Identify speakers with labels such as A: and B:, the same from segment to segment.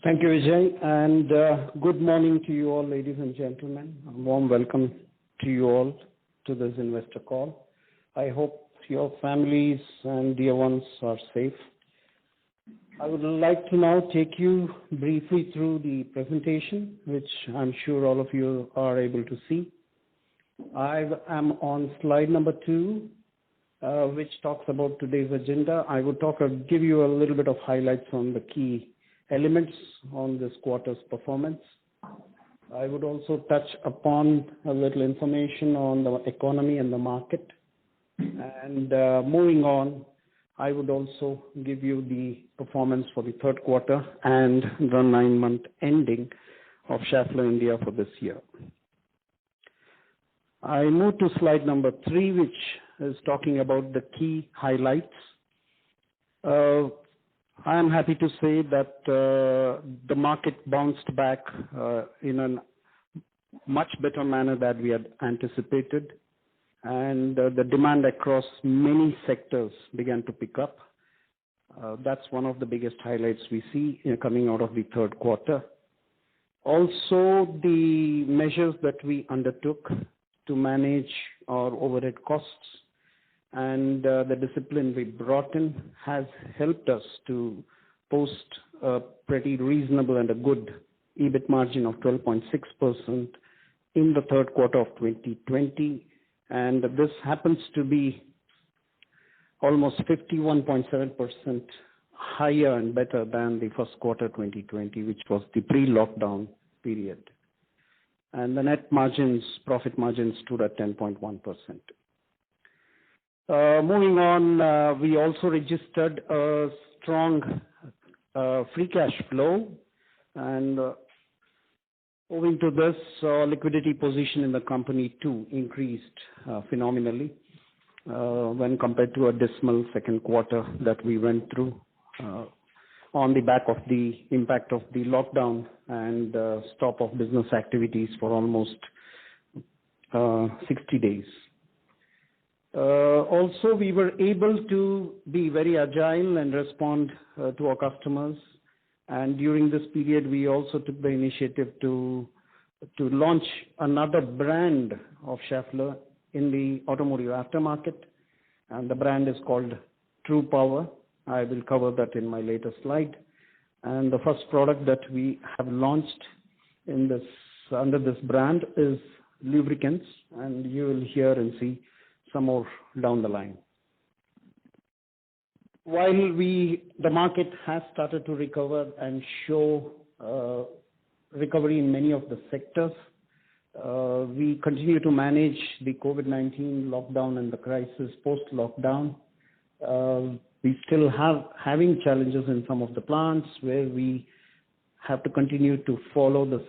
A: Thank you, Vijay, and good morning to you all, ladies and gentlemen. A warm welcome to you all to this investor call. I hope your families and dear ones are safe. I would like to now take you briefly through the presentation, which I'm sure all of you are able to see. I am on slide number 2, which talks about today's agenda. I would give you a little bit of highlights on the key elements on this quarter's performance. I would also touch upon a little information on the economy and the market. And moving on, I would also give you the performance for the third quarter and the 9-month ending of Schaeffler India for this year. I move to slide number 3, which is talking about the key highlights. I am happy to say that the market bounced back in a much better manner than we had anticipated, and the demand across many sectors began to pick up. That's one of the biggest highlights we see coming out of the third quarter. Also, the measures that we undertook to manage our overhead costs and the discipline we brought in has helped us to post a pretty reasonable and a good EBIT margin of 12.6% in the third quarter of 2020. And this happens to be almost 51.7% higher and better than the first quarter 2020, which was the pre-lockdown period. And the net margins, profit margins stood at 10.1%. Moving on, we also registered a strong free cash flow, and owing to this, liquidity position in the company too increased phenomenally when compared to a dismal second quarter that we went through on the back of the impact of the lockdown and stop of business activities for almost 60 days. Also, we were able to be very agile and respond to our customers. And during this period, we also took the initiative to launch another brand of Schaeffler in the automotive aftermarket. And the brand is called True Power. I will cover that in my later slide. And the first product that we have launched under this brand is lubricants. And you will hear and see some more down the line. While the market has started to recover and show recovery in many of the sectors, we continue to manage the COVID-19 lockdown and the crisis post-lockdown. We still having challenges in some of the plants where we have to continue to follow the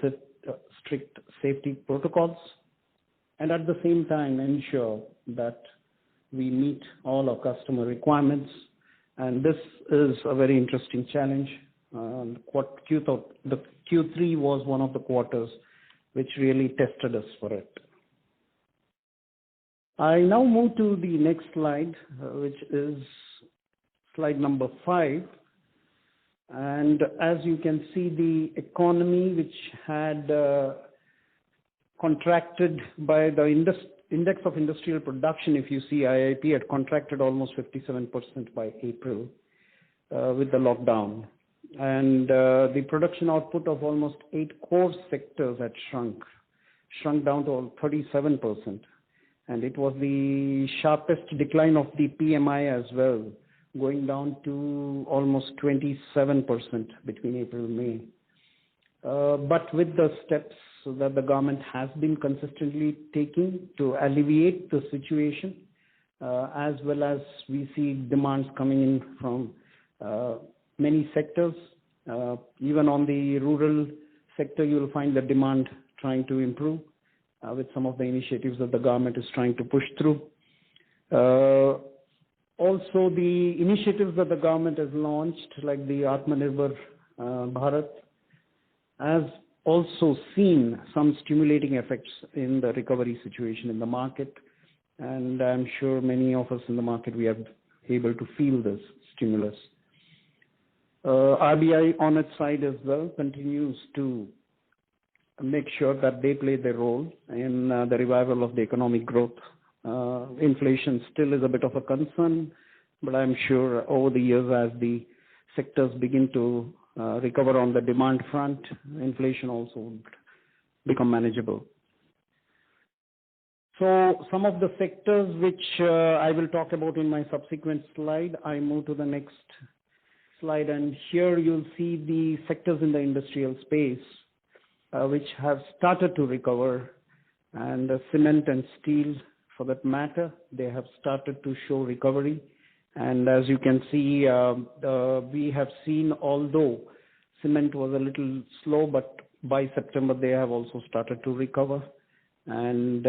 A: strict safety protocols, and at the same time ensure that we meet all our customer requirements. And this is a very interesting challenge. The Q3 was one of the quarters which really tested us for it. I now move to the next slide, which is slide number 5. And as you can see, the economy, which had contracted by the index of industrial production, if you see IIP, had contracted almost 57% by April with the lockdown. And the production output of almost 8 core sectors had shrunk down to 37%. And it was the sharpest decline of the PMI as well, going down to almost 27% between April and May. But with the steps that the government has been consistently taking to alleviate the situation, as well as we see demands coming in from many sectors. Even on the rural sector, you will find the demand trying to improve with some of the initiatives that the government is trying to push through. Also, the initiatives that the government has launched, like the Atmanirbhar Bharat, has also seen some stimulating effects in the recovery situation in the market. And I'm sure many of us in the market, we are able to feel this stimulus. RBI on its side as well continues to make sure that they play their role in the revival of the economic growth. Inflation still is a bit of a concern, but I'm sure over the years as the sectors begin to recover on the demand front, inflation also would become manageable. So some of the sectors which I will talk about in my subsequent slide, I move to the next slide, and here you'll see the sectors in the industrial space which have started to recover, and cement and steel for that matter, they have started to show recovery. And as you can see, we have seen, although cement was a little slow, but by September they have also started to recover. And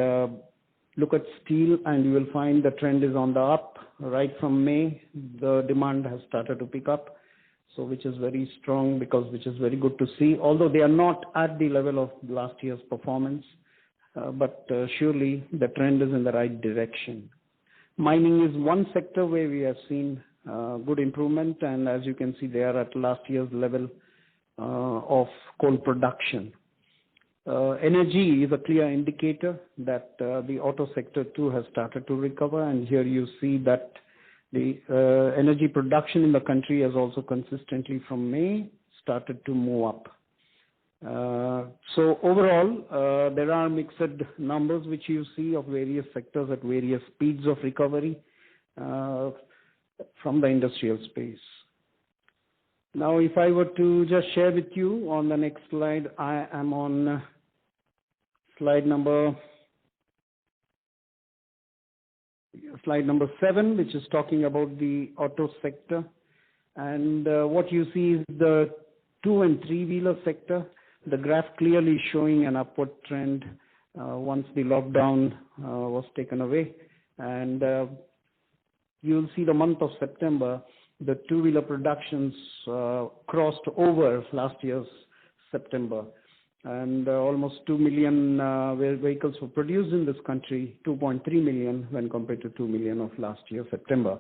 A: look at steel and you will find the trend is on the up. Right from May, the demand has started to pick up, so which is very strong, which is very good to see, although they are not at the level of last year's performance, but surely the trend is in the right direction. Mining is one sector where we have seen good improvement, and as you can see, they are at last year's level of coal production. Energy is a clear indicator that the auto sector too has started to recover, and here you see that the energy production in the country has also consistently from May started to move up. So overall, there are mixed numbers which you see of various sectors at various speeds of recovery from the industrial space. Now, if I were to just share with you on the next slide, I am on slide number 7, which is talking about the auto sector. And what you see is the 2- and 3-wheeler sector. The graph clearly showing an upward trend once the lockdown was taken away. And you'll see the month of September, the 2-wheeler productions crossed over last year's September. And almost 2 million vehicles were produced in this country, 2.3 million when compared to 2 million of last year, September.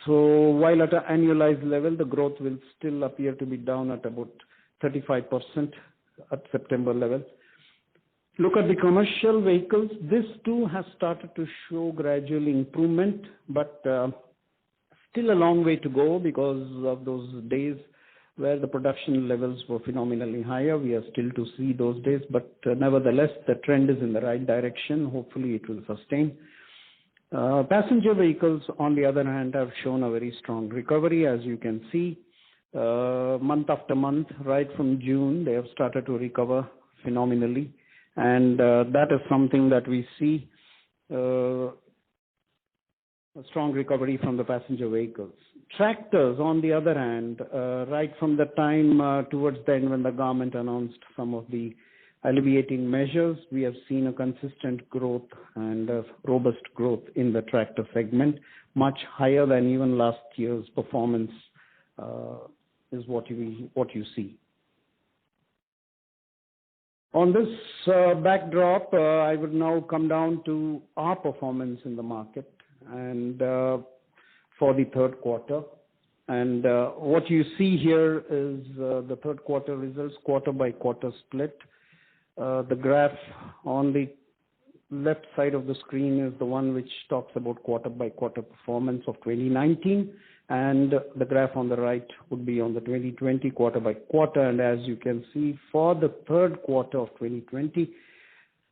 A: So while at an annualized level, the growth will still appear to be down at about 35% at September level. Look at the commercial vehicles. This too has started to show gradual improvement, but still a long way to go because of those days where the production levels were phenomenally higher. We are still to see those days, but nevertheless, the trend is in the right direction. Hopefully, it will sustain. Passenger vehicles, on the other hand, have shown a very strong recovery, as you can see. Month after month, right from June, they have started to recover phenomenally. And that is something that we see, a strong recovery from the passenger vehicles. Tractors, on the other hand, right from the time towards the end when the government announced some of the alleviating measures, we have seen a consistent growth and robust growth in the tractor segment, much higher than even last year's performance is what you see. On this backdrop, I would now come down to our performance in the market and for the third quarter. And what you see here is the third quarter results, quarter by quarter split. The graph on the left side of the screen is the one which talks about quarter by quarter performance of 2019. And the graph on the right would be on the 2020 quarter by quarter. And as you can see, for the third quarter of 2020,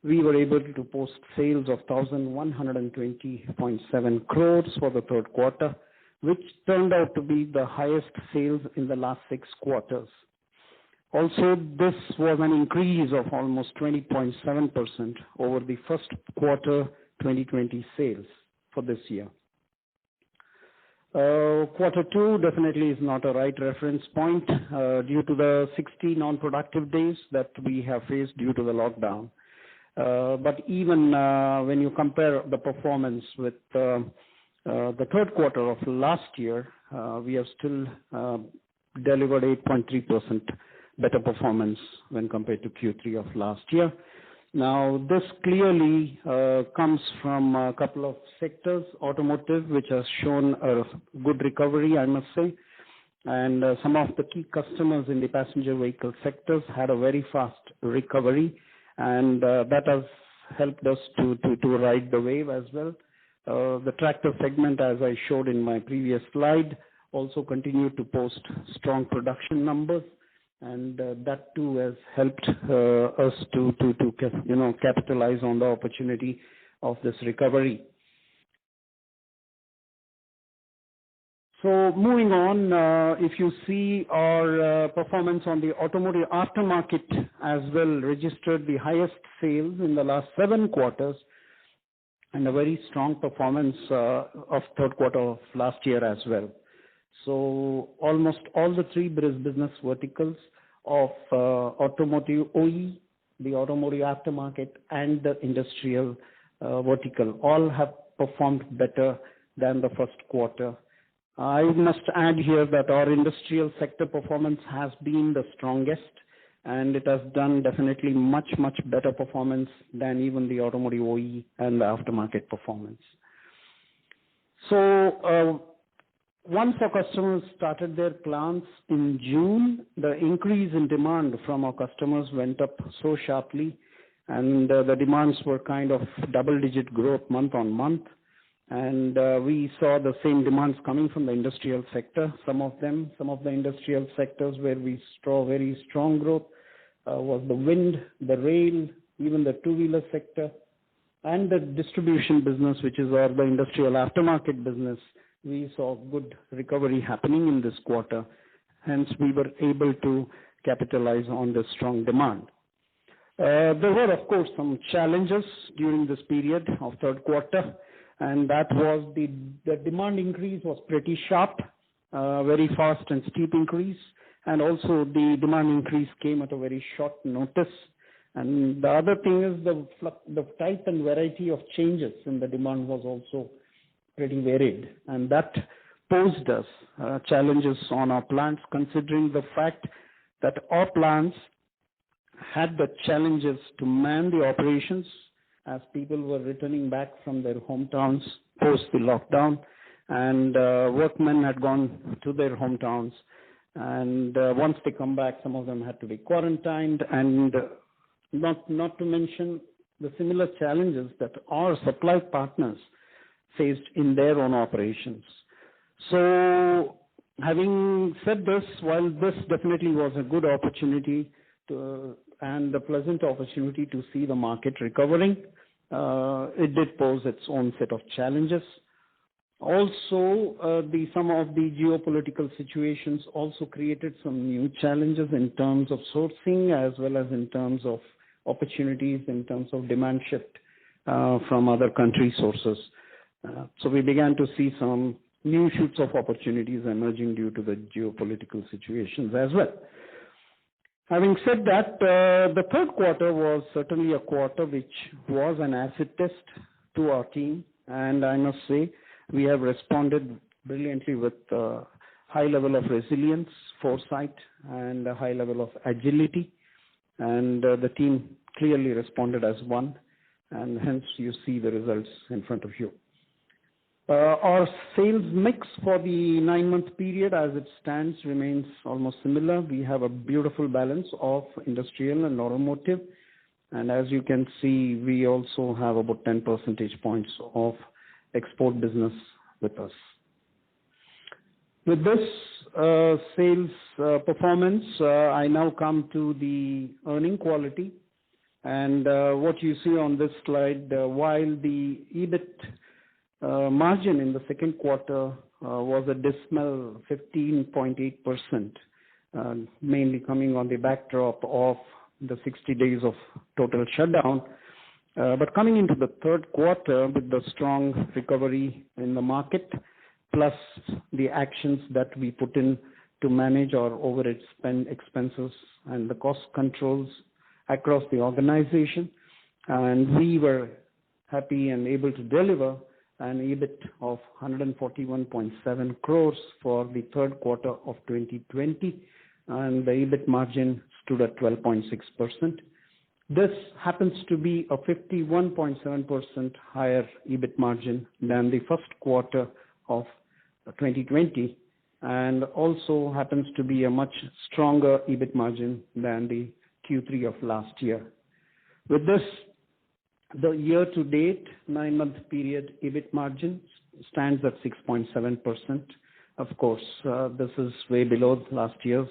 A: we were able to post sales of 1,120.7 crores for the third quarter, which turned out to be the highest sales in the last 6 quarters. Also, this was an increase of almost 20.7% over the first quarter 2020 sales for this year. Quarter 2 definitely is not a right reference point due to the 60 non-productive days that we have faced due to the lockdown. But even when you compare the performance with the third quarter of last year, we have still delivered 8.3% better performance when compared to Q3 of last year. Now, this clearly comes from a couple of sectors. Automotive, which has shown a good recovery, I must say. and some of the key customers in the passenger vehicle sectors had a very fast recovery, and that has helped us to ride the wave as well. The tractor segment, as I showed in my previous slide, also continued to post strong production numbers, and that too has helped us to capitalize on the opportunity of this recovery. So moving on, if you see our performance on the automotive aftermarket as well, registered the highest sales in the last 7 quarters, and a very strong performance of third quarter of last year as well. So almost all the 3 business verticals of automotive OE, the automotive aftermarket, and the industrial vertical all have performed better than the first quarter. I must add here that our industrial sector performance has been the strongest, and it has done definitely much better performance than even the automotive OE and the aftermarket performance. So once our customers started their plants in June, the increase in demand from our customers went up so sharply, and the demands were kind of double-digit growth month on month. And we saw the same demands coming from the industrial sector. Some of the industrial sectors where we saw very strong growth was the wind, the rail, even the two-wheeler sector, and the distribution business, which is the industrial aftermarket business. We saw good recovery happening in this quarter. Hence, we were able to capitalize on the strong demand. There were, of course, some challenges during this period of third quarter, and that was the demand increase was pretty sharp, very fast and steep increase, and also the demand increase came at a very short notice. And the other thing is the type and variety of changes in the demand was also pretty varied, and that posed us challenges on our plants, considering the fact that our plants had the challenges to man the operations as people were returning back from their hometowns post the lockdown, and workmen had gone to their hometowns, and once they come back, some of them had to be quarantined, and not to mention the similar challenges that our supply partners faced in their own operations. So having said this, while this definitely was a good opportunity and a pleasant opportunity to see the market recovering, it did pose its own set of challenges. Also, some of the geopolitical situations also created some new challenges in terms of sourcing as well as in terms of opportunities, in terms of demand shift from other country sources. So we began to see some new shoots of opportunities emerging due to the geopolitical situations as well. Having said that, the third quarter was certainly a quarter which was an acid test to our team, and I must say we have responded brilliantly with a high level of resilience, foresight, and a high level of agility, and the team clearly responded as one, and hence you see the results in front of you. Our sales mix for the 9-month period as it stands remains almost similar. We have a beautiful balance of industrial and automotive, and as you can see, we also have about 10 percentage points of export business with us. With this sales performance, I now come to the earning quality, and what you see on this slide, while the EBIT margin in the second quarter was a dismal 15.8%, mainly coming on the backdrop of the 60 days of total shutdown. But coming into the third quarter with the strong recovery in the market, plus the actions that we put in to manage our overhead expenses and the cost controls across the organization, and we were happy and able to deliver an EBIT of 141.7 crores for the third quarter of 2020, and the EBIT margin stood at 12.6%. This happens to be a 51.7% higher EBIT margin than the first quarter of 2020, and also happens to be a much stronger EBIT margin than the Q3 of last year. With this, the year-to-date 9-month period EBIT margin stands at 6.7%. Of course, this is way below last year's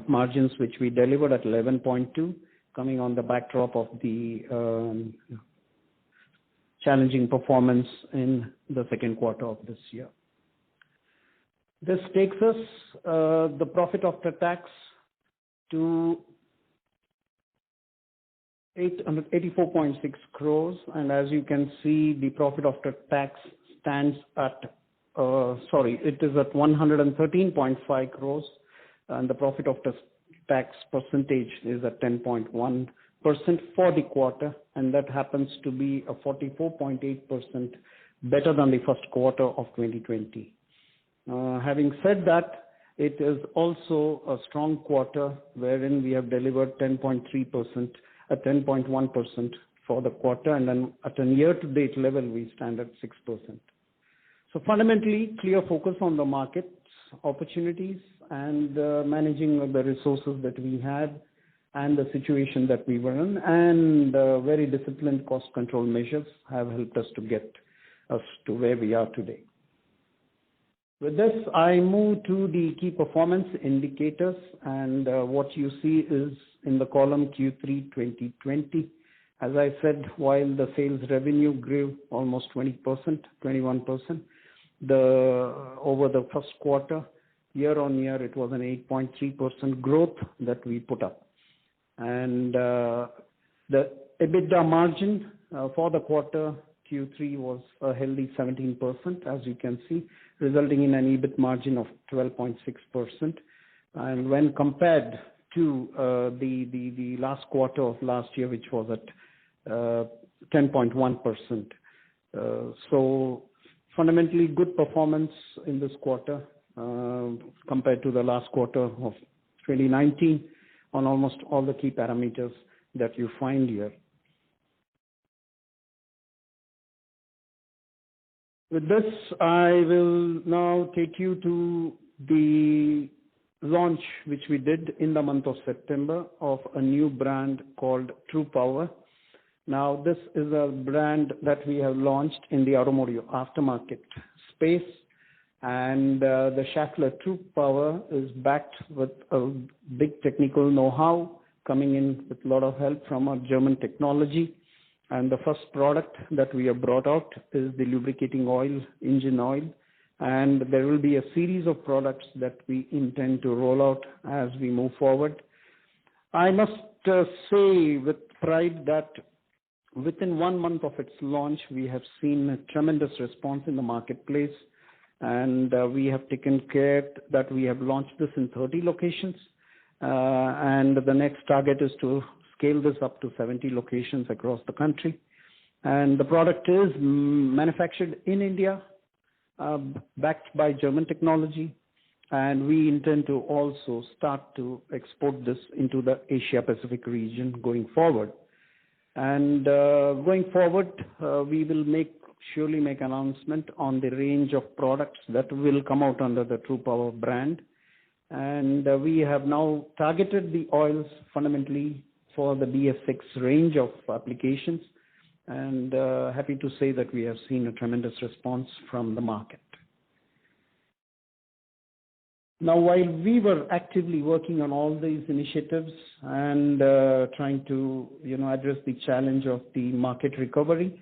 A: margins, which we delivered at 11.2, coming on the backdrop of the challenging performance in the second quarter of this year. This takes us the profit after tax to 884.6 crores, and as you can see, the profit after tax stands at it is at 113.5 crores, and the profit after tax percentage is at 10.1% for the quarter, and that happens to be a 44.8% better than the first quarter of 2020. Having said that, it is also a strong quarter wherein we have delivered 10.3%, 10.1% for the quarter, and then at a year-to-date level, we stand at 6%. So fundamentally, clear focus on the markets, opportunities, and managing the resources that we had and the situation that we were in, and very disciplined cost control measures have helped us to get us to where we are today. With this, I move to the key performance indicators, and what you see is in the column Q3 2020. As I said, while the sales revenue grew almost 20%, 21%, over the first quarter, year on year, it was an 8.3% growth that we put up. And the EBITDA margin for the quarter Q3 was a healthy 17%, as you can see, resulting in an EBIT margin of 12.6%. And when compared to the last quarter of last year, which was at 10.1%. So fundamentally good performance in this quarter compared to the last quarter of 2019 on almost all the key parameters that you find here. With this, I will now take you to the launch which we did in the month of September of a new brand called True Power. Now, this is a brand that we have launched in the automotive aftermarket space, and the Schaeffler True Power is backed with a big technical know-how coming in with a lot of help from our German technology. And the first product that we have brought out is the lubricating oil, engine oil, and there will be a series of products that we intend to roll out as we move forward. I must say with pride that within 1 month of its launch, we have seen a tremendous response in the marketplace, and we have taken care that we have launched this in 30 locations, and the next target is to scale this up to 70 locations across the country. And the product is manufactured in India, backed by German technology, and we intend to also start to export this into the Asia Pacific region going forward. And going forward, we will surely make announcement on the range of products that will come out under the True Power brand. And we have now targeted the oils fundamentally for the BS6 range of applications, and happy to say that we have seen a tremendous response from the market. Now, while we were actively working on all these initiatives and trying to address the challenge of the market recovery,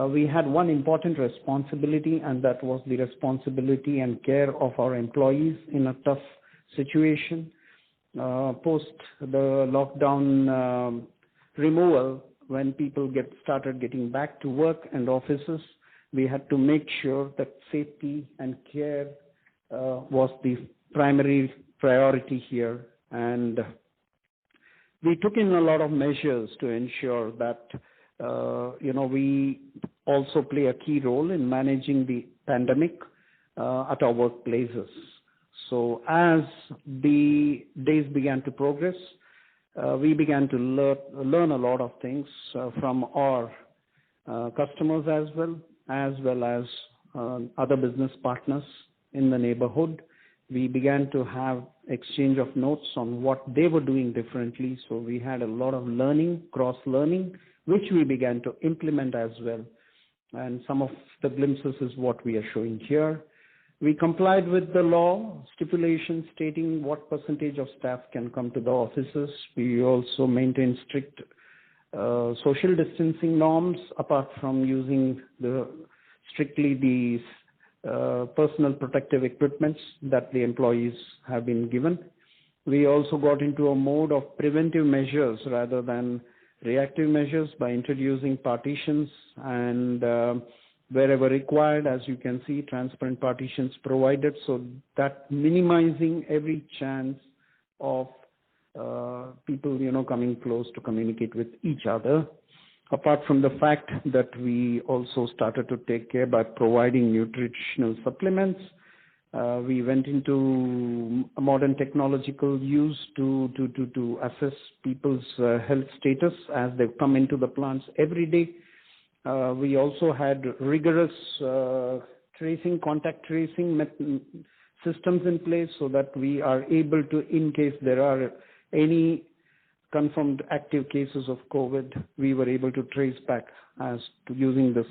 A: we had one important responsibility, and that was the responsibility and care of our employees in a tough situation. Post the lockdown removal, when people started getting back to work and offices, we had to make sure that safety and care was the primary priority here. And we took in a lot of measures to ensure that, we also play a key role in managing the pandemic at our workplaces. So as the days began to progress, we began to learn a lot of things from our customers as well as other business partners in the neighborhood. We began to have exchange of notes on what they were doing differently. So we had a lot of learning, cross-learning, which we began to implement as well. And some of the glimpses is what we are showing here. We complied with the law stipulations stating what percentage of staff can come to the offices. We also maintain strict social distancing norms, apart from using strictly the personal protective equipments that the employees have been given. We also got into a mode of preventive measures rather than reactive measures by introducing partitions and wherever required, as you can see, transparent partitions provided, so that minimizing every chance of people, coming close to communicate with each other. Apart from the fact that we also started to take care by providing nutritional supplements, we went into modern technological use to assess people's health status as they come into the plants every day. We also had rigorous contact tracing systems in place so that we are able to, in case there are any confirmed active cases of COVID, we were able to trace back as to using this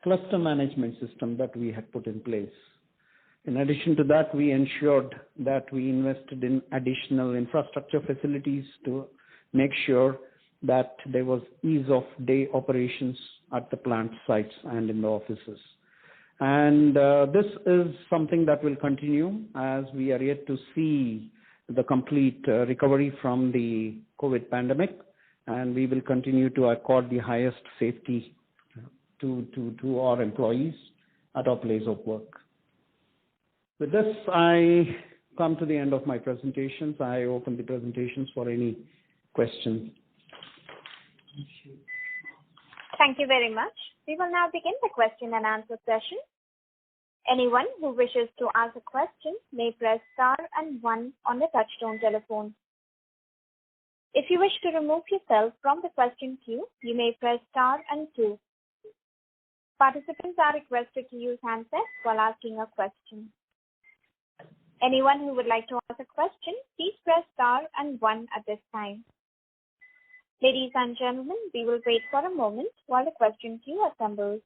A: cluster management system that we had put in place. In addition to that, we ensured that we invested in additional infrastructure facilities to make sure that there was ease of day operations at the plant sites and in the offices. And this is something that will continue as we are yet to see the complete recovery from the COVID pandemic, and we will continue to accord the highest safety to our employees at our place of work. With this, I come to the end of my presentations. I open the presentations for any questions.
B: Thank you very much. We will now begin the question and answer session. Anyone who wishes to ask a question may press star and 1 on the touchtone telephone. If you wish to remove yourself from the question queue, you may press star and 2. Participants are requested to use handsets while asking a question. Anyone who would like to ask a question, please press star and 1 at this time. Ladies and gentlemen, we will wait for a moment while the question queue assembles.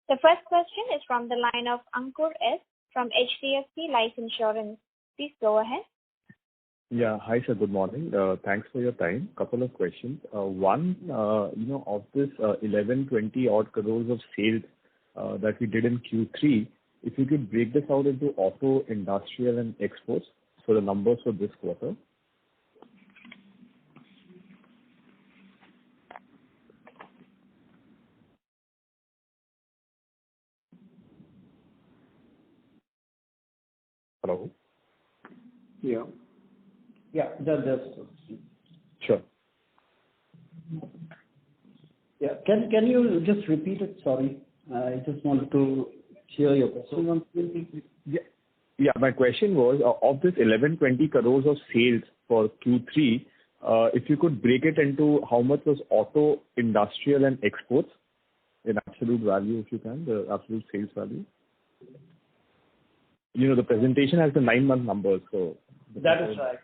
B: The first question is from the line of Ankur S. from HDFC Life Insurance. Please go ahead.
C: Yeah. Hi, sir. Good morning. Thanks for your time. Couple of questions. One, of this 1120 odd crores of sales that we did in Q3, if you could break this out into auto, industrial, and exports, so the numbers for this quarter. Hello?
A: Yeah.
C: Sure.
A: Yeah. Can you just repeat it? Sorry. I just wanted to hear your question.
C: Yeah. My question was, of this 1120 crores of sales for Q3, if you could break it into how much was auto, industrial, and exports in absolute value, if you can, the absolute sales value. The presentation has the 9-month numbers, so.
A: That is right.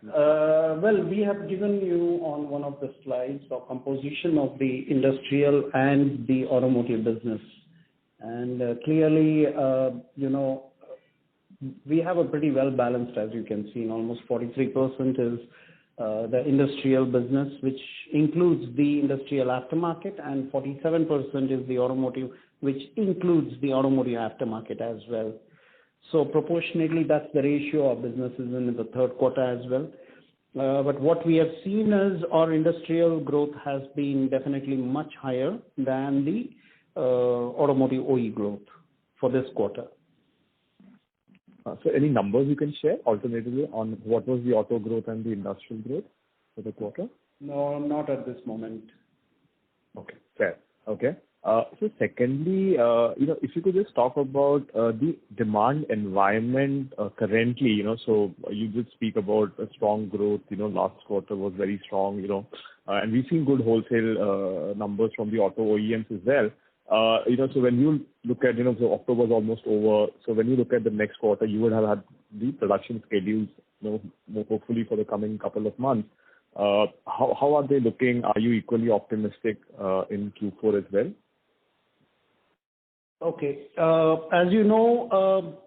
A: Well, we have given you on one of the slides a composition of the industrial and the automotive business. And clearly, we have a pretty well balanced, as you can see, almost 43% is the industrial business, which includes the industrial aftermarket, and 47% is the automotive, which includes the automotive aftermarket as well. So proportionately, that's the ratio of businesses in the third quarter as well. But what we have seen is our industrial growth has been definitely much higher than the automotive OE growth for this quarter.
C: So any numbers you can share alternatively on what was the auto growth and the industrial growth for the quarter?
A: No, not at this moment.
C: Okay, fair. Okay. So secondly, if you could just talk about the demand environment currently, so you did speak about a strong growth, last quarter was very strong, and we've seen good wholesale numbers from the auto OEMs as well. So when you look at, so October is almost over. So when you look at the next quarter, you would have had the production schedules, more hopefully for the coming couple of months. How are they looking? Are you equally optimistic in Q4 as well?
A: Okay. As you know,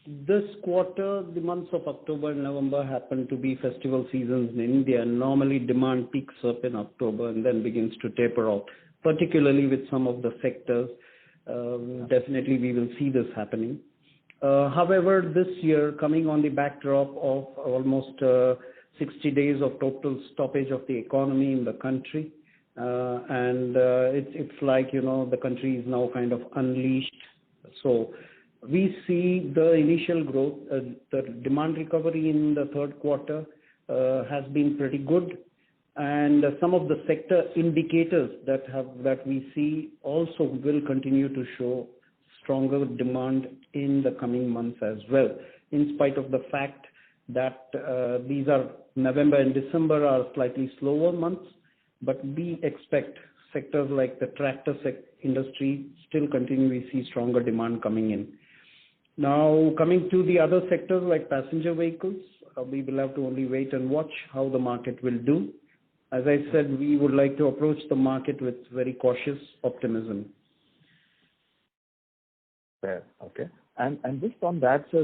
A: this quarter, the months of October and November happen to be festival seasons in India. Normally, demand peaks up in October and then begins to taper off, particularly with some of the sectors. Definitely, we will see this happening. However, this year, coming on the backdrop of almost 60 days of total stoppage of the economy in the country, and it's like, the country is now kind of unleashed. So we see the initial growth, the demand recovery in the third quarter has been pretty good. And some of the sector indicators that we see also will continue to show stronger demand in the coming months as well, in spite of the fact that these are November and December are slightly slower months, but we expect sectors like the tractor industry still continue to see stronger demand coming in. Now, coming to the other sectors like passenger vehicles, we will have to only wait and watch how the market will do. As I said, we would like to approach the market with very cautious optimism.
C: Fair. Okay. And just on that, sir,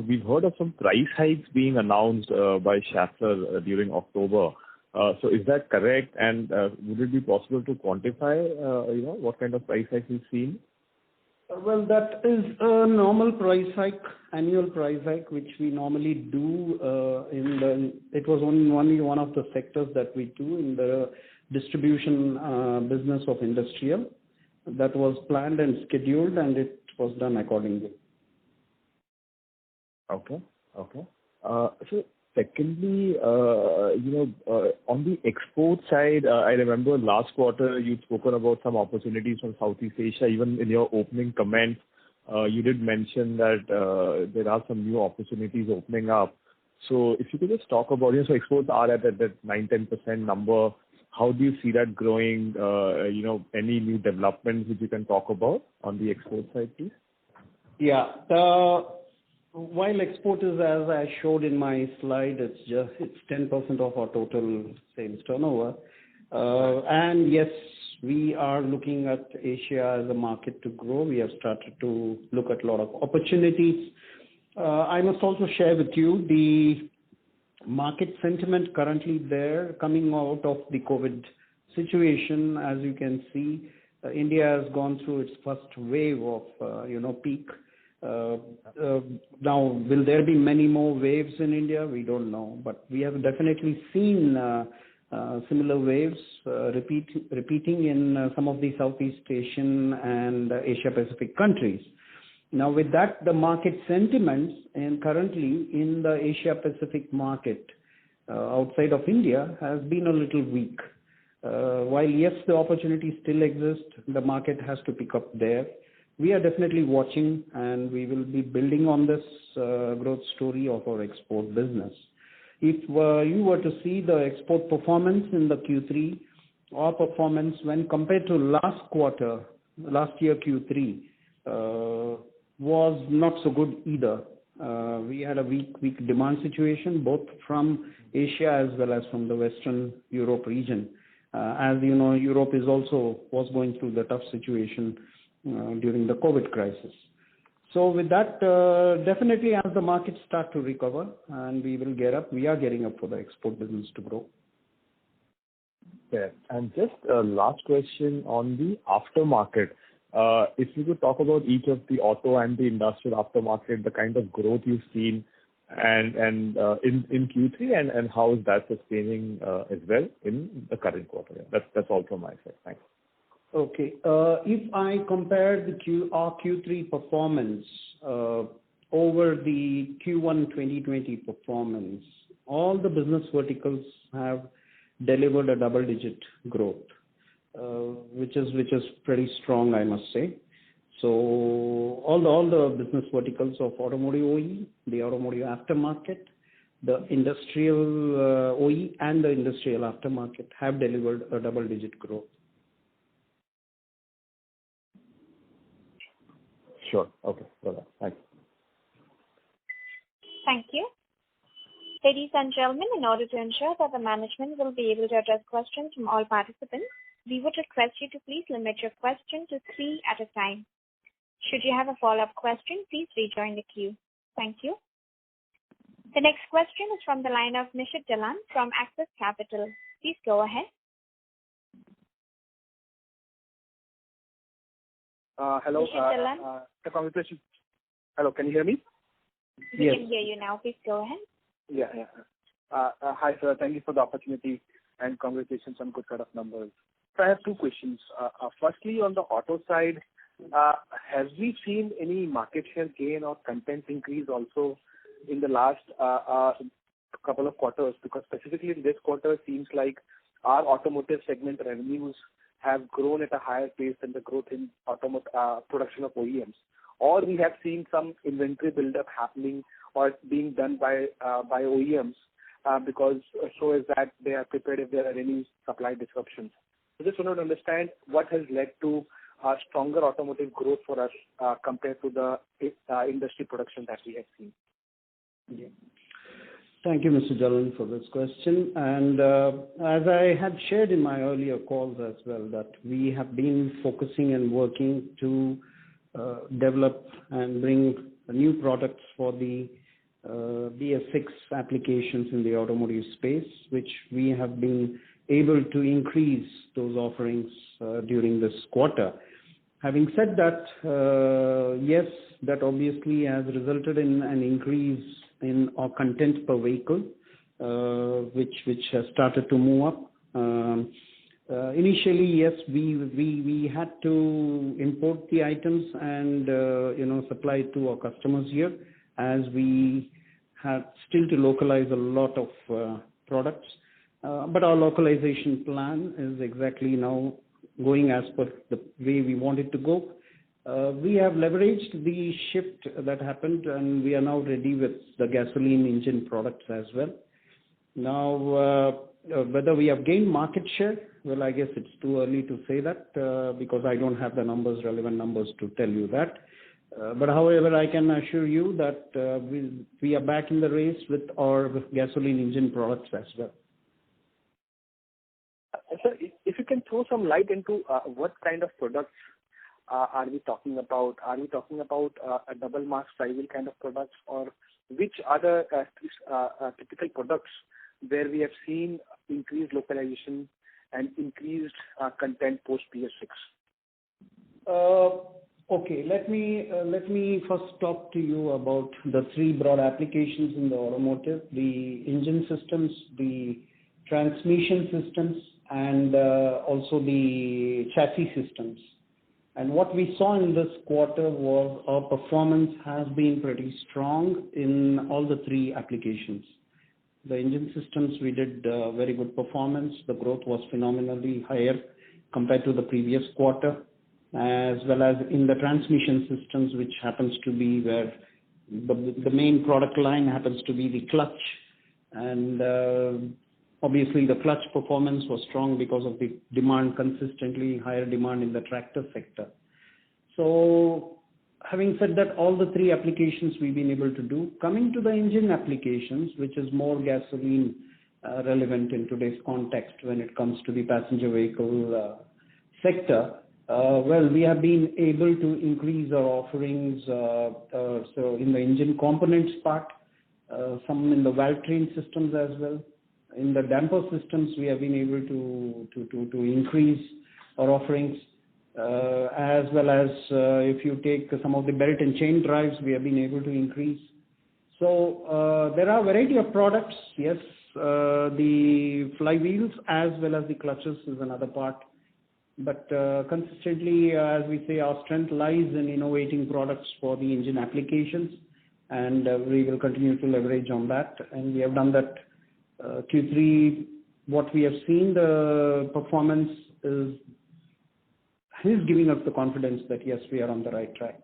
C: we've heard of some price hikes being announced by Schaeffler during October. So is that correct? And would it be possible to quantify, what kind of price hikes you've seen?
A: Well, that is a normal price hike, annual price hike, which we normally do it was only one of the sectors that we do in the distribution business of industrial. That was planned and scheduled, and it was done accordingly. Okay. So secondly, on the export side, I remember last quarter you'd spoken about some opportunities from Southeast Asia. Even in your opening comments, you did mention that there are some new opportunities opening up. So if you could just talk about, so exports are at that 9-10% number. How do you see that growing? Any new developments which you can talk about on the export side, please? Yeah. While export is, as I showed in my slide, it's 10% of our total sales turnover. And yes, we are looking at Asia as a market to grow. We have started to look at a lot of opportunities. I must also share with you the market sentiment currently there coming out of the COVID situation. As you can see, India has gone through its first wave of, peak. Now, will there be many more waves in India? We don't know, but we have definitely seen similar waves repeating in some of the Southeast Asian and Asia Pacific countries. Now, with that, the market sentiments and currently in the Asia Pacific market outside of India has been a little weak. While yes, the opportunities still exist, the market has to pick up there. We are definitely watching, and we will be building on this growth story of our export business. If you were to see the export performance in the Q3, our performance when compared to last year Q3, was not so good either. We had a weak demand situation, both from Asia as well as from the Western Europe region. As you know, Europe was going through the tough situation during the COVID crisis. So with that, definitely as the markets start to recover and we are getting up for the export business to grow.
C: Yeah. And just a last question on the aftermarket. If you could talk about each of the auto and the industrial aftermarket, the kind of growth you've seen and in Q3 and how is that sustaining as well in the current quarter? Yeah, that's all from my side. Thanks.
A: Okay. If I compare our Q3 performance over the Q1 2020 performance, all the business verticals have delivered a double-digit growth. which is pretty strong, I must say. So all the business verticals of automotive OE, the automotive aftermarket, the industrial OE, and the industrial aftermarket have delivered a double-digit growth.
C: Sure. Okay. Got it. Thanks.
B: Thank you. Ladies and gentlemen, in order to ensure that the management will be able to address questions from all participants, we would request you to please limit your question to 3 at a time. Should you have a follow-up question, please rejoin the queue. Thank you. The next question is from the line of Nishit Jalan from Axis Capital. Please go ahead.
D: Hello.
B: Nishit Jalan.
D: Congratulations. Hello, can you hear me?
B: We
A: Yes.
B: can hear you now. Please go ahead.
D: Yeah. Hi, sir. Thank you for the opportunity and congratulations on good set of numbers. So I have 2 questions. Firstly, on the auto side, have we seen any market share gain or content increase also in the last couple of quarters? Because specifically in this quarter, it seems like our automotive segment revenues have grown at a higher pace than the growth in production of OEMs. Or we have seen some inventory buildup happening or being done by OEMs because so is that they are prepared if there are any supply disruptions. So just want to understand what has led to stronger automotive growth for us compared to the industry production that we have seen.
A: Yeah. Thank you, Mr. Jalan, for this question. And as I had shared in my earlier calls as well, that we have been focusing and working to develop and bring new products for the BS6 applications in the automotive space, which we have been able to increase those offerings during this quarter. Having said that, yes, that obviously has resulted in an increase in our content per vehicle, which has started to move up. Initially, yes, we had to import the items and supply it to our customers here, as we had still to localize a lot of products. But our localization plan is exactly now going as per the way we want it to go. We have leveraged the shift that happened, and we are now ready with the gasoline engine products as well. Now, whether we have gained market share, well, I guess it's too early to say that because I don't have the relevant numbers to tell you that. But however, I can assure you that we are back in the race with our gasoline engine products as well.
D: Sir, if you can throw some light into what kind of products are we talking about? Are we talking about a double mass flywheel kind of products, or which other typical products where we have seen increased localization and increased content post BS6?
A: Okay, let me first talk to you about the 3 broad applications in the automotive: the engine systems, the transmission systems, and also the chassis systems. And what we saw in this quarter was our performance has been pretty strong in all the 3 applications. The engine systems, we did very good performance. The growth was phenomenally higher compared to the previous quarter, as well as in the transmission systems, which happens to be where the main product line happens to be the clutch. And obviously the clutch performance was strong because of the demand, consistently higher demand in the tractor sector. So having said that, all the 3 applications we've been able to do. Coming to the engine applications, which is more gasoline relevant in today's context when it comes to the passenger vehicle sector, well, we have been able to increase our offerings. So in the engine components part, some in the valve train systems as well. In the damper systems, we have been able to increase our offerings, as well as if you take some of the belt and chain drives, we have been able to increase. So there are a variety of products. Yes, the flywheels as well as the clutches is another part. But consistently, as we say, our strength lies in innovating products for the engine applications, and we will continue to leverage on that. And we have done that. Q3, what we have seen, the performance is is giving us the confidence that yes, we are on the right track.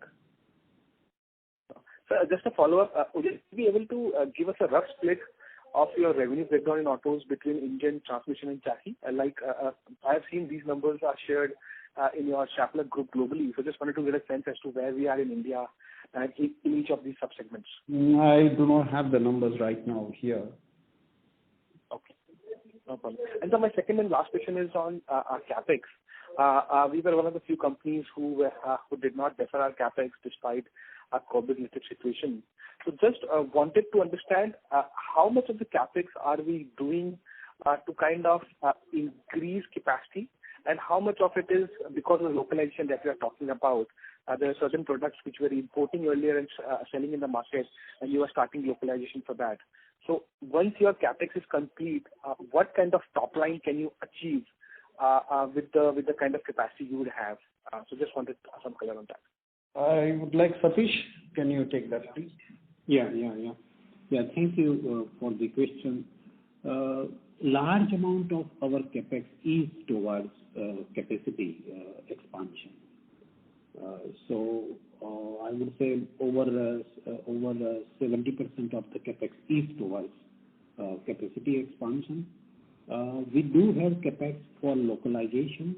D: So just a follow-up, would you be able to give us a rough split of your revenue breakdown in autos between engine, transmission, and chassis? I have seen these numbers are shared in your Schaeffler group globally. So just wanted to get a sense as to where we are in India and in each of these subsegments.
A: I do not have the numbers right now here.
D: Okay, no problem. And so my second and last question is on our capex. We were one of the few companies who did not defer our capex despite our COVID-related situation. So just wanted to understand how much of the capex are we doing to kind of increase capacity, and how much of it is because of the localization that we are talking about. There are certain products which were importing earlier and selling in the market, and you are starting localization for that. So once your capex is complete, what kind of top line can you achieve with the kind of capacity you would have? So just wanted some color on that.
A: I would like Satish. Can you take that, please?
E: Yeah. Thank you for the question. Large amount of our capex is towards capacity expansion. So I would say over 70% of the capex is towards capacity expansion. We do have capex for localization,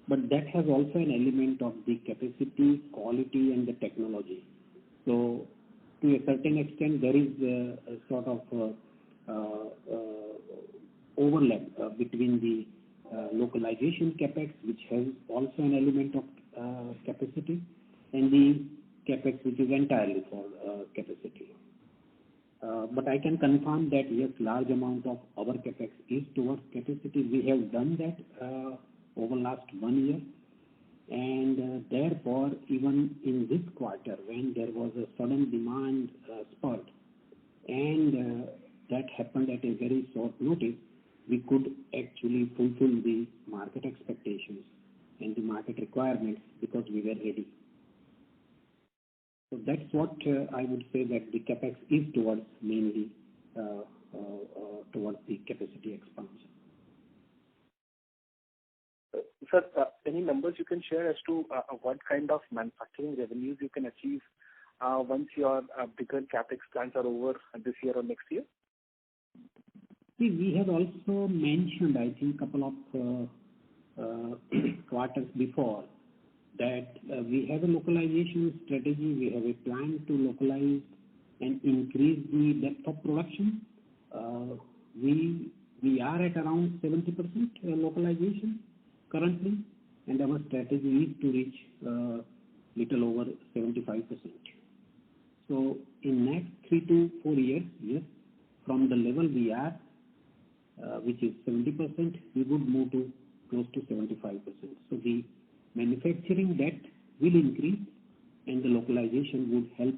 E: but that has also an element of the capacity, quality, and the technology. So to a certain extent, there is a sort of overlap between the localization capex, which has also an element of capacity, and the capex which is entirely for capacity. But I can confirm that yes, large amount of our capex is towards capacity. We have done that over last 1 year, and therefore even in this quarter when there was a sudden demand spurt, and that happened at a very short notice, we could actually fulfill the market expectations and the market requirements because we were ready. So that's what I would say, that the capex is towards mainly towards the capacity expansion.
D: Sir, any numbers you can share as to what kind of manufacturing revenues you can achieve once your bigger capex plans are over this year or next year?
E: See, we have also mentioned, I think, a couple of quarters before, that we have a localization strategy. We have a plan to localize and increase the depth of production. We are at around 70% localization currently, and our strategy is to reach little over 75%. So in next 3 to 4 years, yes, from the level we are, which is 70%, we would move to close to 75%. So the manufacturing depth will increase, and the localization would help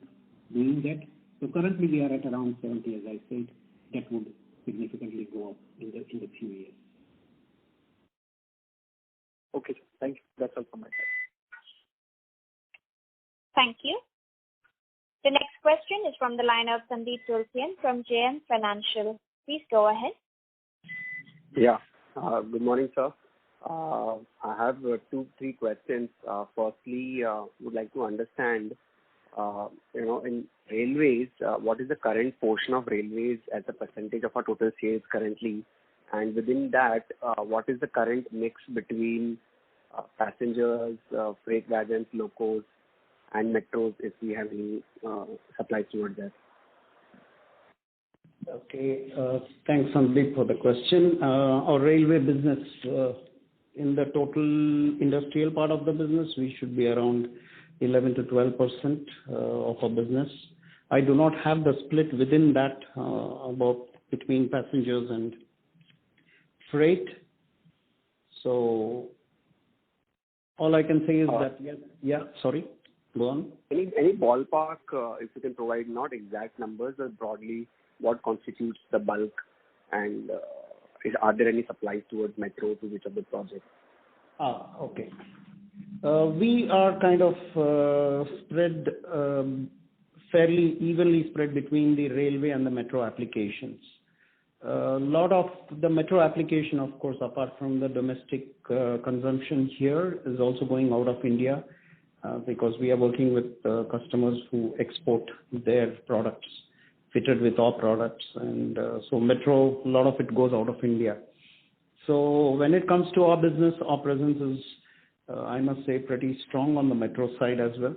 E: doing that. So currently we are at around 70, as I said. That would significantly go up in the few years.
D: Okay, thank you. That's all from my side.
B: Thank you. The next question is from the line of Sandeep Tulsian from JM Financial. Please go ahead.
F: Yeah. Good morning, sir. I have 2-3 questions. Firstly, would like to understand, in railways, what is the current portion of railways as a percentage of our total sales currently? And within that, what is the current mix between passengers, freight wagons, locos, and metros, if we have any supplies towards that?
A: Okay. Thanks, Sandeep, for the question. Our railway business, in the total industrial part of the business, we should be around 11 to 12% of our business. I do not have the split within that about between passengers and freight. So all I can say is that, sorry, go on.
F: Any ballpark, if you can provide, not exact numbers, but broadly, what constitutes the bulk, and are there any supplies towards metro to which of the projects?
A: Okay. We are kind of spread, fairly evenly spread between the railway and the metro applications. A lot of the metro application, of course, apart from the domestic consumption here, is also going out of India because we are working with customers who export their products fitted with our products. And so metro, a lot of it goes out of India. So when it comes to our business, our presence is, I must say, pretty strong on the metro side as well.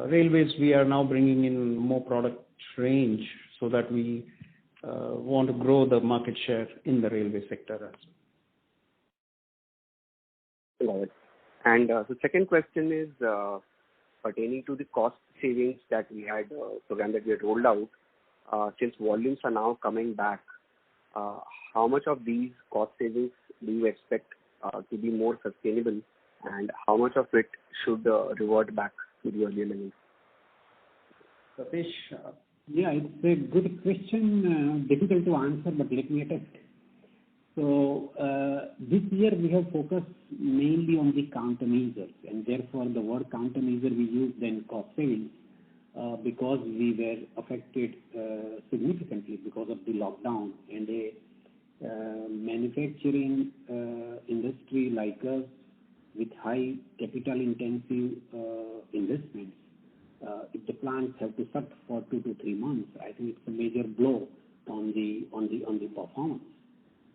A: Railways, we are now bringing in more product range so that we want to grow the market share in the railway sector as
F: well. Got it. And the second question is pertaining to the cost savings that we had, program that we had rolled out. Since volumes are now coming back, how much of these cost savings do you expect to be more sustainable, and how much of it should revert back to the earlier levels?
A: Satish?
E: Yeah, it's a good question. Difficult to answer, but let me attempt. So this year we have focused mainly on the countermeasures, and therefore the word countermeasure we use then cost savings because we were affected significantly because of the lockdown, and a manufacturing industry like us with high capital intensive investments. If the plants have to shut for 2 to 3 months, I think it's a major blow on the performance.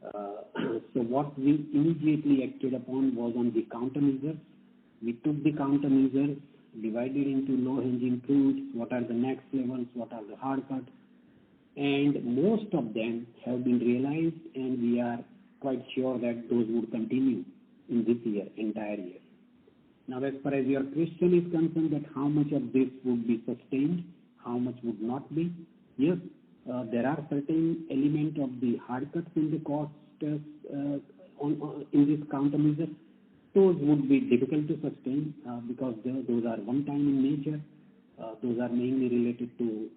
E: So what we immediately acted upon was on the countermeasures. We took the countermeasures, divided into low-hanging fruits, what are the next levels, what are the hard cuts, and most of them have been realized, and we are quite sure that those would continue in this year, entire year. Now, as far as your question is concerned, that how much of this would be sustained, how much would not be, yes, there are certain element of the hard cuts in the cost in this countermeasure. Those would be difficult to sustain because those are one-time in nature. Those are mainly related to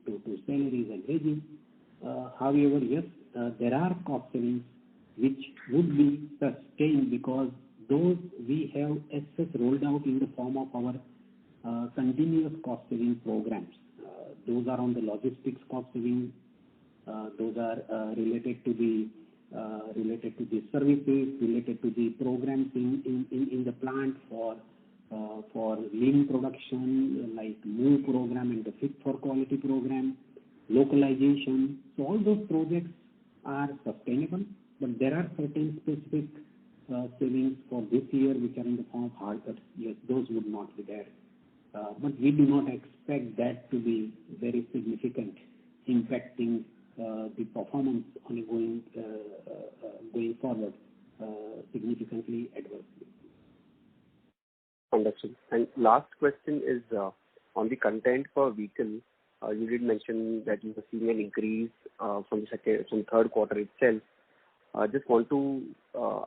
E: salaries and wages. However, yes, there are cost savings which would be sustained because those we have access rolled out in the form of our continuous cost saving programs. Those are on the logistics cost saving. Those are related to the services, related to the programs in the plant for lean production, like MOVE program and the Fit for Quality program, localization. So all those projects are sustainable, but there are certain specific savings for this year which are in the form of hard cuts. Yes, those would not be there. But we do not expect that to be very significant, impacting the performance on going forward significantly adversely.
F: Understood. And last question is on the content per vehicle. You did mention that you were seeing an increase from third quarter itself. I just want to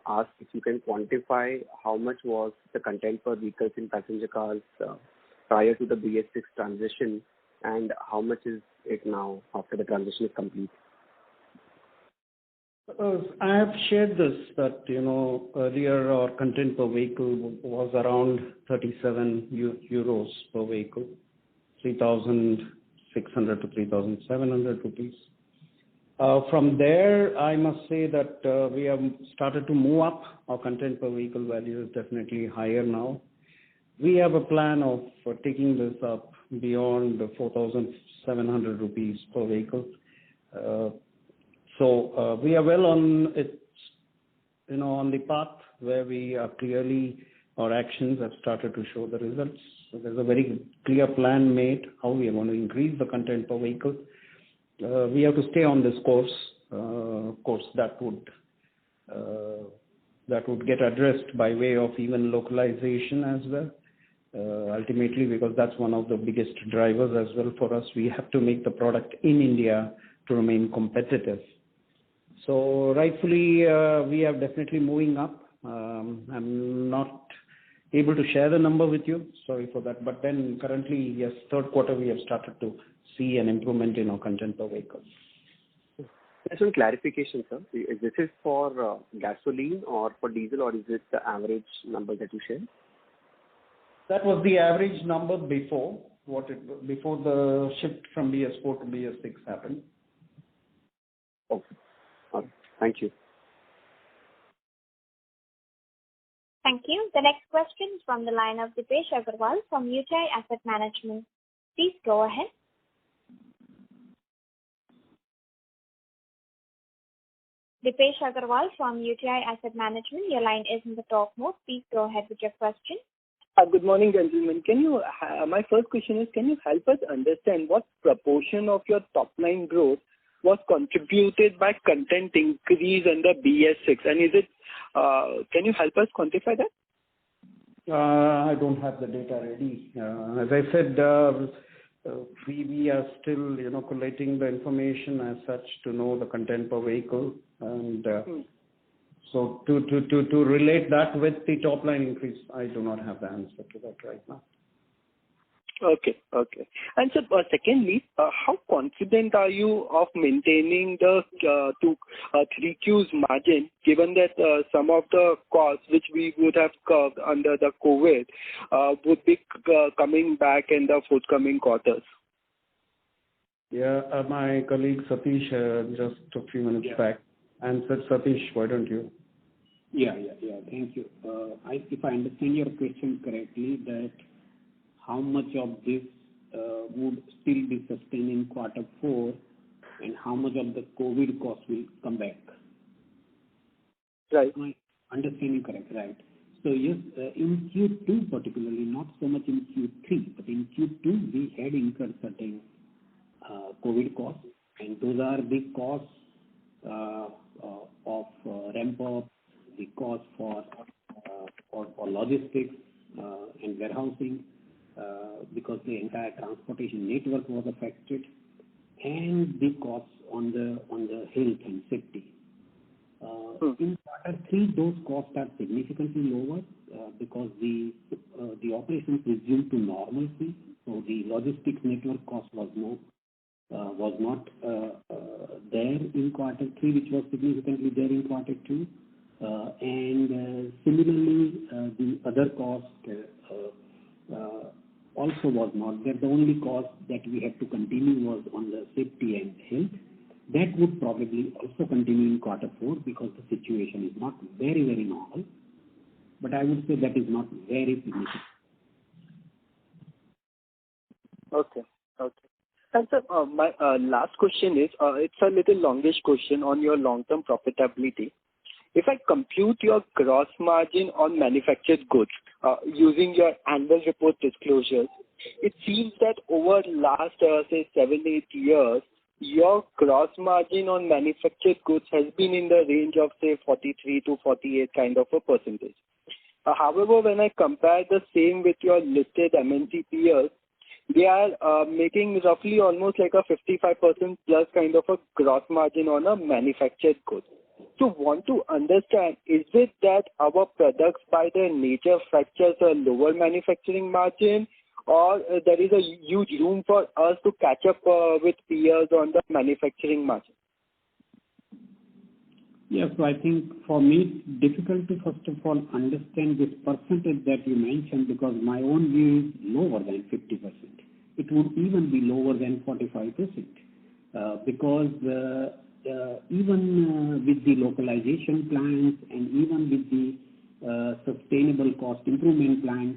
F: ask if you can quantify how much was the content per vehicles in passenger cars prior to the BS6 transition, and how much is it now after the transition is complete?
A: I have shared this that, earlier our content per vehicle was around 37 euros per vehicle, 3,600 to 3,700 rupees. From there, I must say that we have started to move up. Our content per vehicle value is definitely higher now. We have a plan of taking this up beyond 4,700 rupees per vehicle. So we are well on it, on the path where we are clearly, our actions have started to show the results. So there's a very clear plan made how we are going to increase the content per vehicle. We have to stay on this course. Of course, that would get addressed by way of even localization as well. Ultimately, because that's one of the biggest drivers as well for us. We have to make the product in India to remain competitive. So rightfully, we are definitely moving up. I'm not able to share the number with you. Sorry for that. But then currently, yes, third quarter, we have started to see an improvement in our content per vehicle.
F: Just one clarification, sir. This is for gasoline or for diesel, or is it the average number that you shared?
A: That was the average number before the shift from BS4 to BS6 happened.
F: Okay. Thank you.
B: Thank you. The next question is from the line of Dipesh Agarwal from UTI Asset Management. Please go ahead. Dipesh Agarwal from UTI Asset Management, your line is in the talk mode. Please go ahead with your question.
G: Good morning, gentlemen. My first question is, can you help us understand what proportion of your top line growth was contributed by content increase under BS6? And is it, can you help us quantify that?
A: I don't have the data ready. As I said, we are still, collating the information as such to know the content per vehicle, and so to relate that with the top line increase, I do not have the answer to that right now.
G: Okay. And so, secondly, how confident are you of maintaining the 3Q's margin, given that some of the costs which we would have covered under the COVID would be coming back in the forthcoming quarters?
A: Yeah, my colleague Satish just a few minutes back answered. Satish, why don't you?
E: Yeah. Thank you. If I understand your question correctly, that how much of this would still be sustained in quarter 4 and how much of the COVID cost will come back?
G: Right.
E: My understanding correct, right? So yes, in Q2 particularly, not so much in Q3, but in Q2 we had incurred certain COVID costs, and those are the costs of ramp up, the cost for logistics and warehousing, because the entire transportation network was affected, and the costs on the health and safety. In quarter 3, those costs are significantly lower because the operations resumed to normalcy. So the logistics network cost was not there in quarter 3, which was significantly there in quarter 2. And similarly, the other cost also was not there. The only cost that we had to continue was on the safety and health. That would probably also continue in quarter 4 because the situation is not very, very normal. But I would say that is not very significant.
G: Okay. And so my last question is, it's a little longish question on your long-term profitability. If I compute your gross margin on manufactured goods using your annual report disclosures, it seems that over last, say, 7-8 years, your gross margin on manufactured goods has been in the range of, say, 43 to 48 kind of a percentage. However, when I compare the same with your listed MNC peers, they are making roughly almost like a 55% plus kind of a gross margin on a manufactured goods. So want to understand, is it that our products by their nature fetches a lower manufacturing margin, or there is a huge room for us to catch up with peers on the manufacturing margin?
E: Yeah, so I think for me it's difficult to first of all understand this percentage that you mentioned, because my own view is lower than 50%. It would even be lower than 45%, because even with the localization plans and even with the sustainable cost improvement plans,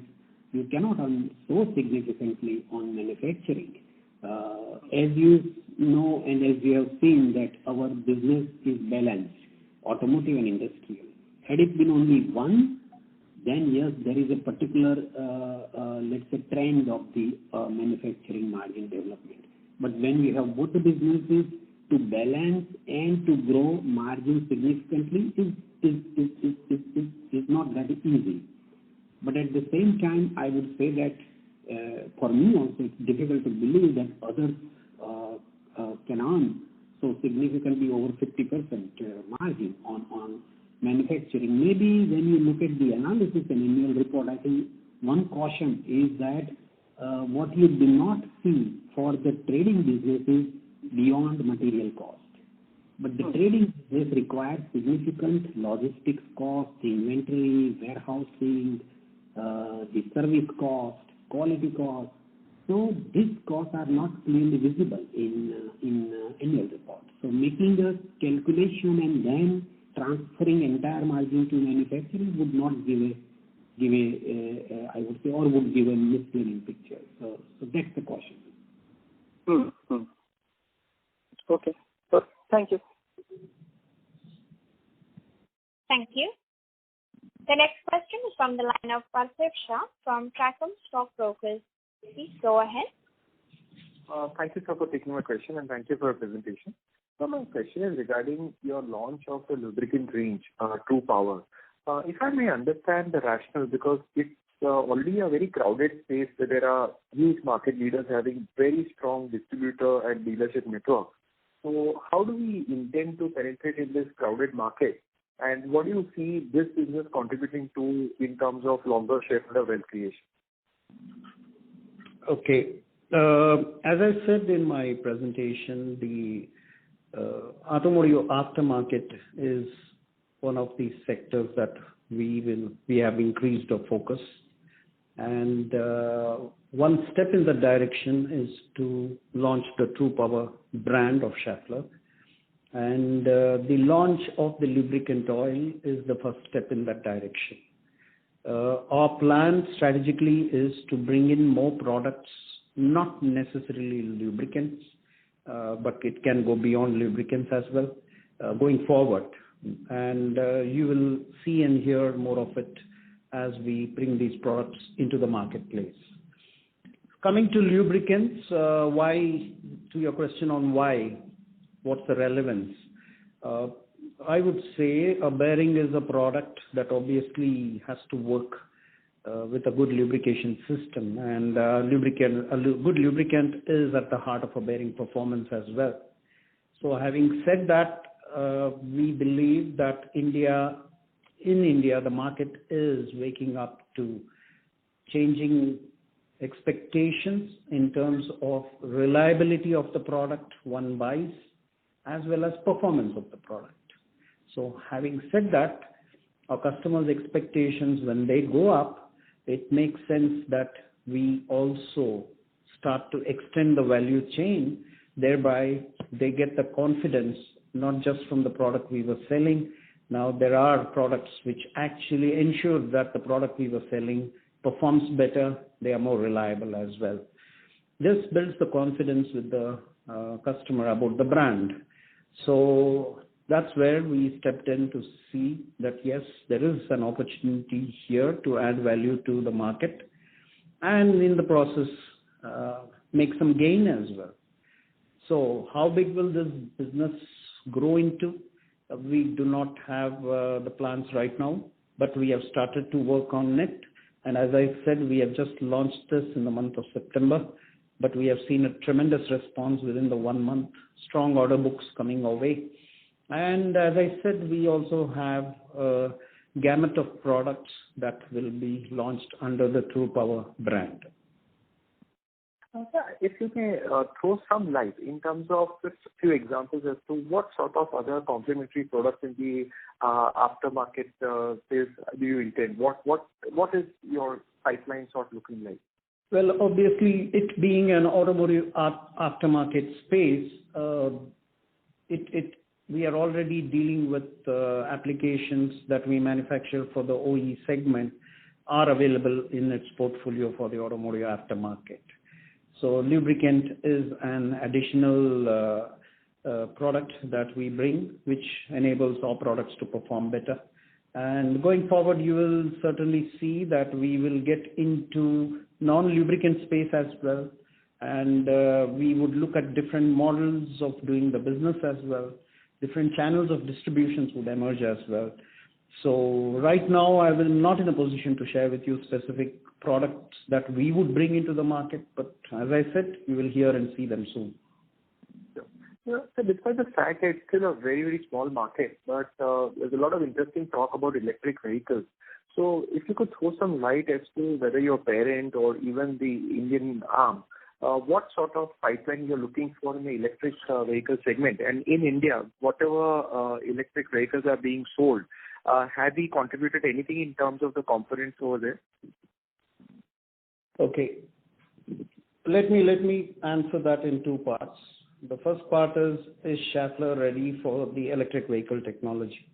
E: you cannot earn so significantly on manufacturing. As you know and as you have seen that our business is balanced, automotive and industrial. Had it been only one, then yes, there is a particular, let's say, trend of the manufacturing margin development. But when we have both the businesses, to balance and to grow margin significantly is not that easy. But at the same time, I would say that for me also it's difficult to believe that others can earn so significantly over 50% margin on manufacturing. Maybe when you look at the analysis and annual report, I think one caution is that what you do not see for the trading business is beyond material cost. But the trading business requires significant logistics cost, the inventory, warehousing, the service cost, quality cost. So these costs are not clearly visible in annual report. So making a calculation and then transferring entire margin to manufacturing would not give a I would say, or would give a misleading picture. So that's the caution.
G: Okay. So, thank you.
B: Thank you. The next question is from the line of Parthiv Shah from Tracom Stock Brokers. Please go ahead.
H: Thank you, sir, for taking my question, and thank you for your presentation. So my question is regarding your launch of the lubricant range, True Power. If I may understand the rationale, because it's already a very crowded space where there are huge market leaders having very strong distributor and dealership network. So how do we intend to penetrate in this crowded market? And what do you see this business contributing to in terms of longer shareholder wealth creation?
A: Okay. As I said in my presentation, the automotive aftermarket is one of the sectors that we have increased our focus. And one step in that direction is to launch the True Power brand of Schaeffler. And the launch of the lubricant oil is the first step in that direction. Our plan strategically is to bring in more products, not necessarily lubricants, but it can go beyond lubricants as well, going forward. And you will see and hear more of it as we bring these products into the marketplace. Coming to lubricants, why, to your question on why, what's the relevance? I would say a bearing is a product that obviously has to work with a good lubrication system, and a good lubricant is at the heart of a bearing performance as well. So having said that, we believe that in India, the market is waking up to changing expectations in terms of reliability of the product one buys, as well as performance of the product. So having said that, our customers' expectations, when they go up, it makes sense that we also start to extend the value chain. Thereby, they get the confidence, not just from the product we were selling. Now, there are products which actually ensure that the product we were selling performs better. They are more reliable as well. This builds the confidence with the customer about the brand. So that's where we stepped in to see that, yes, there is an opportunity here to add value to the market, and in the process, make some gain as well. So how big will this business grow into? We do not have the plans right now, but we have started to work on it. And as I said, we have just launched this in the month of September, but we have seen a tremendous response within the 1 month, strong order books coming our way. And as I said, we also have a gamut of products that will be launched under the True Power brand.
H: If you may throw some light in terms of just a few examples as to what sort of other complementary products in the aftermarket space do you intend? What is your pipeline sort of looking like?
A: Well, obviously, it being an automotive aftermarket space, we are already dealing with applications that we manufacture for the OE segment are available in its portfolio for the automotive aftermarket. So lubricant is an additional product that we bring, which enables our products to perform better. And going forward, you will certainly see that we will get into non-lubricant space as well. And we would look at different models of doing the business as well. Different channels of distributions would emerge as well. So right now, I will not in a position to share with you specific products that we would bring into the market. But as I said, you will hear and see them soon.
H: Yeah, so despite the fact that it's still a very, very small market, but there's a lot of interesting talk about electric vehicles. So if you could throw some light as to whether your parent or even the Indian arm, what sort of pipeline you're looking for in the electric vehicle segment? And in India, whatever electric vehicles are being sold, have we contributed anything in terms of the components over there?
A: Okay. Let me answer that in two parts. The first part is Schaeffler ready for the electric vehicle technology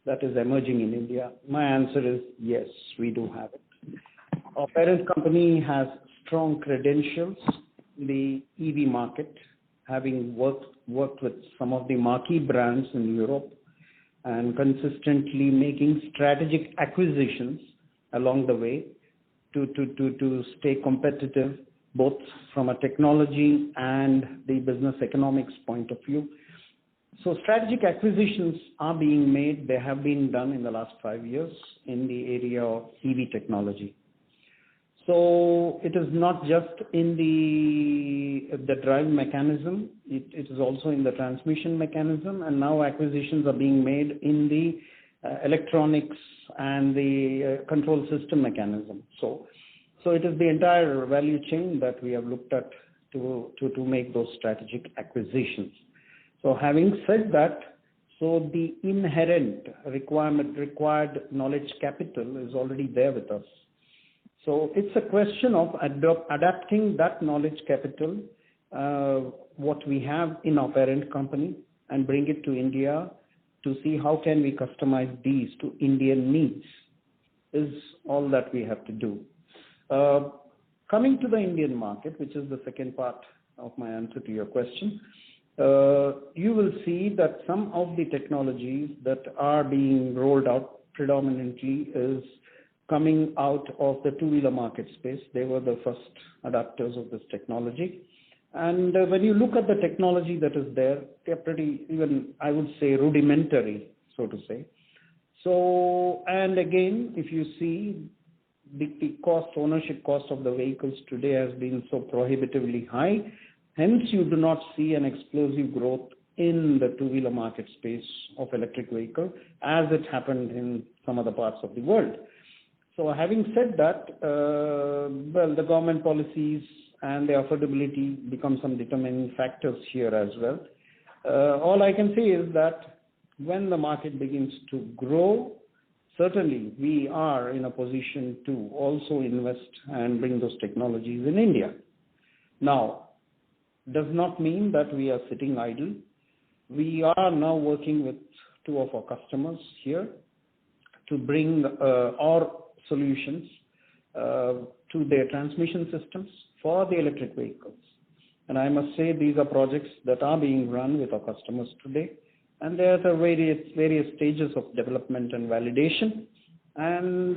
A: that is emerging in India? My answer is yes, we do have it. Our parent company has strong credentials in the EV market, having worked with some of the marquee brands in Europe and consistently making strategic acquisitions along the way to stay competitive, both from a technology and the business economics point of view. So strategic acquisitions are being made. They have been done in the last 5 years in the area of EV technology. So it is not just in the drive mechanism, it is also in the transmission mechanism, and now acquisitions are being made in the electronics and the control system mechanism. So it is the entire value chain that we have looked at to make those strategic acquisitions. So having said that, so the inherent required knowledge capital is already there with us. So it's a question of adapting that knowledge capital, what we have in our parent company, and bring it to India to see how can we customize these to Indian needs is all that we have to do. Coming to the Indian market, which is the second part of my answer to your question, you will see that some of the technologies that are being rolled out predominantly is coming out of the two-wheeler market space. They were the first adapters of this technology. And when you look at the technology that is there, they're pretty, even I would say, rudimentary, so to say. So, and again, if you see the ownership cost of the vehicles today has been so prohibitively high, hence you do not see an explosive growth in the two-wheeler market space of electric vehicle as it happened in some other parts of the world. So having said that, the government policies and the affordability become some determining factors here as well. All I can say is that when the market begins to grow, certainly we are in a position to also invest and bring those technologies in India. Now, does not mean that we are sitting idle. We are now working with two of our customers here to bring our solutions to their transmission systems for the electric vehicles. And I must say these are projects that are being run with our customers today, and they are at various stages of development and validation. And